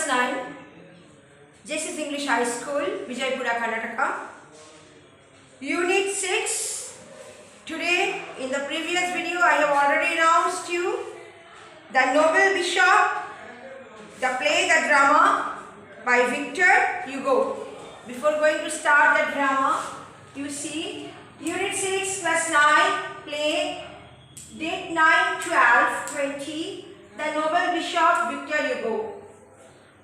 class 9, JSS English High School, Vijaypura, Karnataka. Unit 6. Today, in the previous video, I have already announced you The Noble Bishop, the play, the drama by Victor Hugo. Before going to start the drama, you see Unit 6, class 9, play, date 9/12/20, The Noble Bishop, Victor Hugo.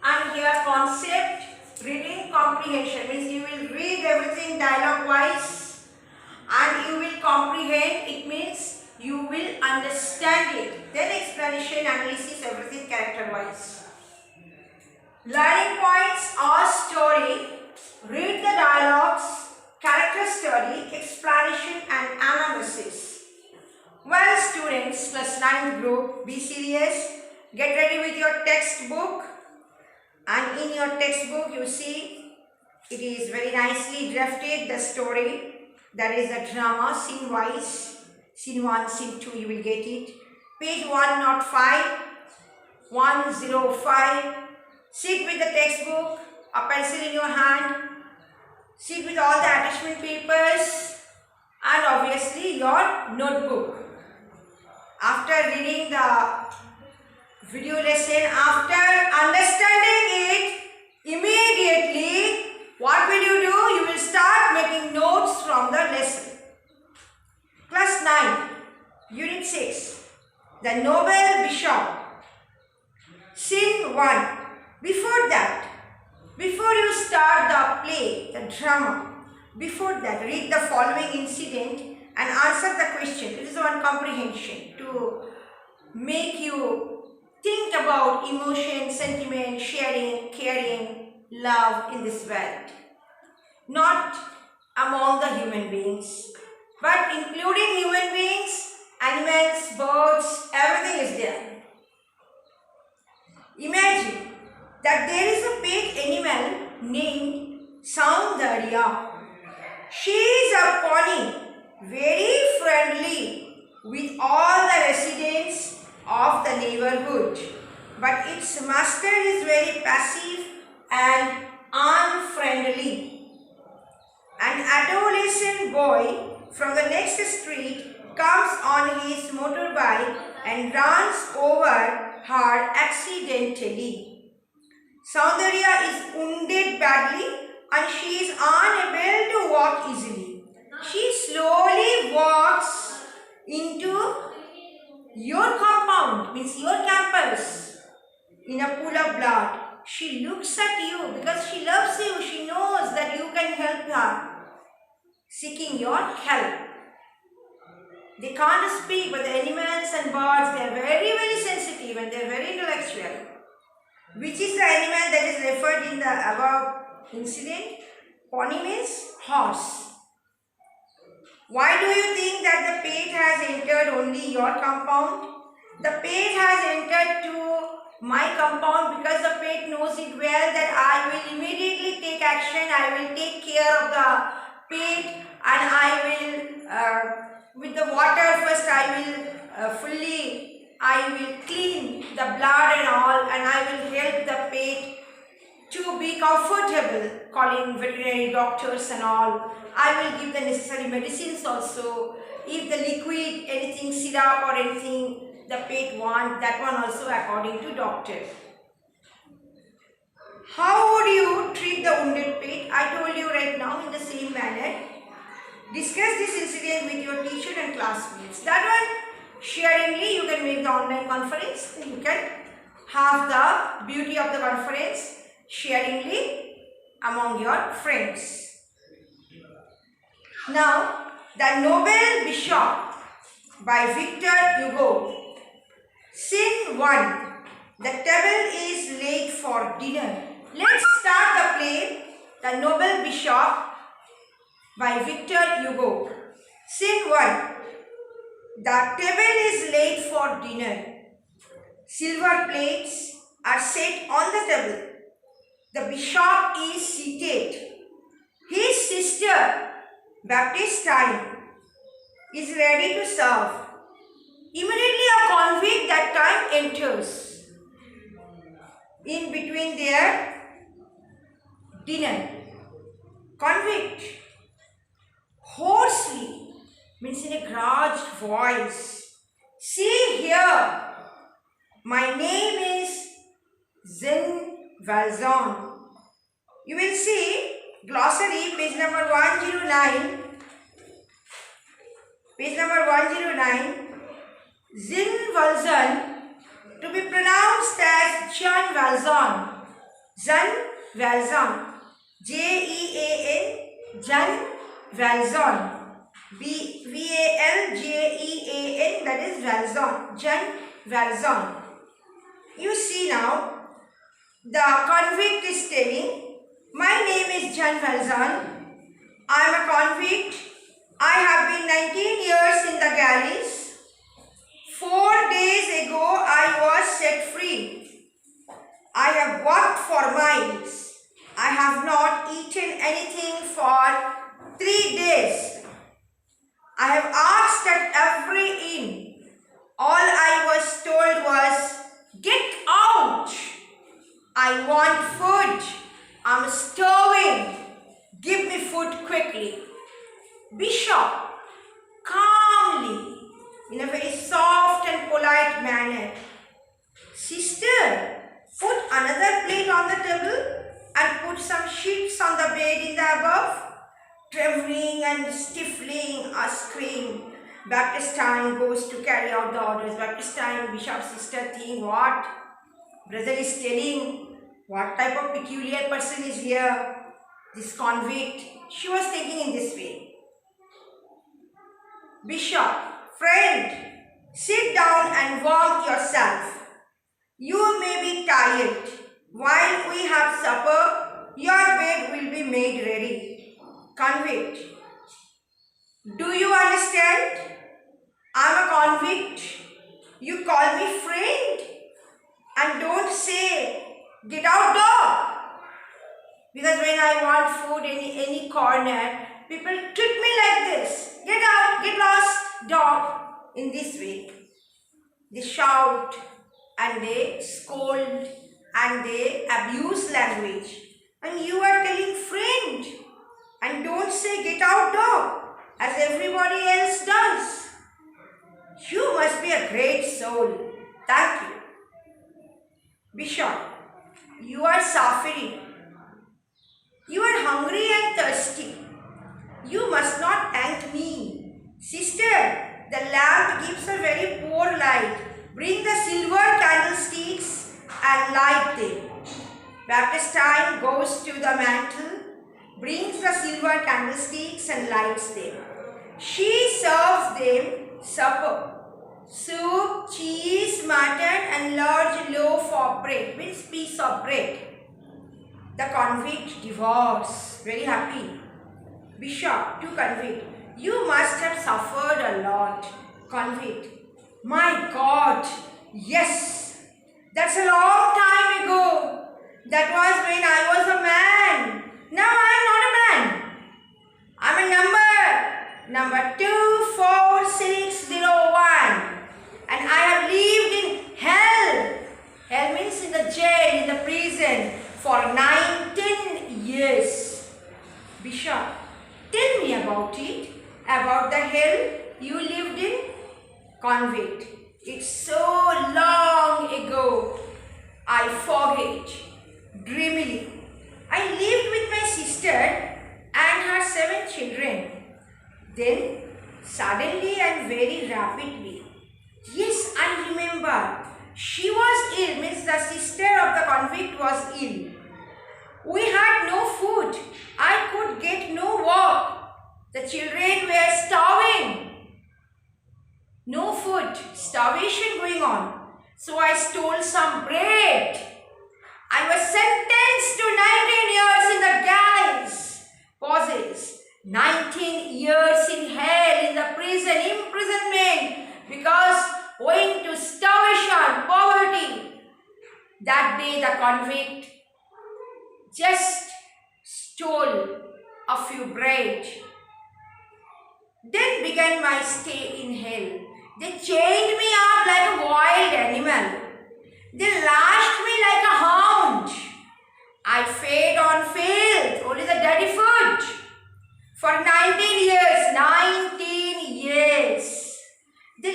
And here concept, reading comprehension means you will read everything dialogue wise and you will comprehend, it means you will understand it. Then explanation, analysis, everything character wise. Learning points or story, read the dialogues, character study, explanation and analysis. Well students, class 9 group, be serious, get ready with your textbook. And in your textbook you see it is very nicely drafted, the story, that is the drama, scene wise, scene 1, scene 2 you will get it. Page 105, 105, sit with the textbook, a pencil in your hand, sit with all the attachment papers and obviously your notebook. After reading the video lesson, after understanding it, immediately what will you do? You will start making notes from the lesson. Class 9, Unit 6, The Noble Bishop. Scene 1. Before that, before you start the play, the drama, before that, read the following incident and answer the question. It is one comprehension to make you think about emotion, sentiment, sharing, caring, love in this world. Not among the human beings, but including human beings, animals, birds, everything is there. Imagine that there is a pet animal named Soundarya. She is a pony, very friendly with all the residents of the neighborhood, but its master is very passive and unfriendly. An adolescent boy from the next street comes on his motorbike and runs over her accidentally. Soundarya is wounded badly and she is unable to walk easily. She slowly walks into your compound, means your campus, in a pool of blood. She looks at you because she loves you. She knows that you can help her, seeking your help. They can't speak, but the animals and birds, they are very, very sensitive and they are very intellectual. Which is the animal that is referred in the above incident? Pony means horse. Why do you think that the pet has entered only your compound? The pet has entered to my compound because the pet knows it well that I will immediately take action, I will take care of the pet and I will, with the water first I will clean the blood and all and I will help the pet to be comfortable, calling veterinary doctors and all. I will give the necessary medicines also. If the liquid, anything, syrup or anything the pet wants, that one also according to doctor. How would you treat the wounded pet? I told you right now in the same manner. Discuss this incident with your teacher and classmates. That one, sharingly you can make the online conference. You can have the beauty of the conference sharingly among your friends. Now, The Noble Bishop by Victor Hugo. Scene 1. The table is laid for dinner. Let's start the play, The Noble Bishop by Victor Hugo. Scene 1. The table is laid for dinner. Silver plates are set on the table. The bishop is seated. His sister, Baptistine, is ready to serve. Immediately a convict that time enters. in between their dinner. Convict hoarsely, means in a grudged voice. See here, my name is Zin Valzon. You will see glossary, page number 109. Page number 109. Zin Valzon, to be pronounced as Jan Valzon. Jan Valzon. J-E-A-N. Jan Valzon. V-A-L-J-E-A-N, that is Valzon. Jan Valzon. You see now, the convict is telling, my name is Jan Valzon. I am a convict. I have been 19 years in the galleys. 4 days ago I was set free. I have walked for miles. I have not eaten anything for 3 days. I have asked at every inn. All I was told was, get out. I want food. I'm starving. Give me food quickly. Bishop, calmly, in a very soft and polite manner, sister, put another plate on the table and put some sheets on the bed in the above. Trembling and stifling a scream, Baptistine goes to carry out the orders. Baptistine, Bishop's sister, think, what brother is telling? What type of peculiar person is here? This convict. She was thinking in this way. Bishop, friend, sit down and warm yourself. You may be tired. While we have supper, your bed will be made ready. Convict, do you understand? I am a convict. You call me friend and don't say, get out dog. Because when I want food in any corner, people treat me like this. Get out, get lost, dog. In this way, they shout and they scold and they abuse language. And you are telling friend and don't say get out dog as everybody else does. You must be a great soul. Thank you. Bishop, you are suffering. You are hungry and thirsty. You must not thank me. Sister, the lamp gives a very poor light. Bring the silver candlesticks and light them. Baptistine goes to the mantle, brings the silver candlesticks and lights them. She serves them supper. Soup, cheese, mutton and large loaf of bread, means piece of bread. The convict devours, very happy. Bishop, to convict, you must have suffered a lot. Convict, my God, yes, that's a long time ago. That was when I was a man. Now I am not a man. I am a number 24601. And I have lived in hell. Hell means in the jail, in the prison for 19 years. Bishop, tell me about it. About the hell you lived in. Convict, it's so long ago. I forget. Dreamily, I lived with my sister and her 7 children. Then, suddenly and very rapidly, yes, I remember, she was ill, means the sister of the convict was ill. We had no food. I could get no work. The children were starving. No food, starvation going on. So I stole some bread. I was sentenced to 19 years in the galleys. Pauses. 19 years in hell, in the prison, imprisonment, because owing to starvation, poverty. That day the convict just stole a few bread. Then began my stay in hell. They chained me up like a wild animal. They lashed me like a hound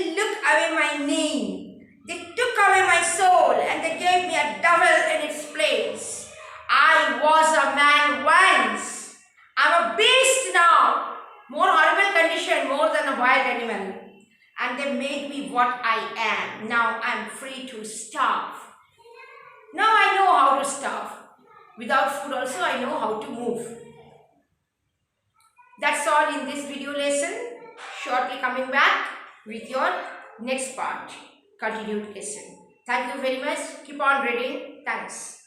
They looked away my name. They took away my soul and they gave me a devil in its place. I was a man once. I'm a beast now. More horrible condition, more than a wild animal. And they made me what I am. Now I'm free to starve. Now I know how to starve. Without food also I know how to move. That's all in this video lesson. Shortly coming back with your next part, continued lesson. Thank you very much. Keep on reading. Thanks.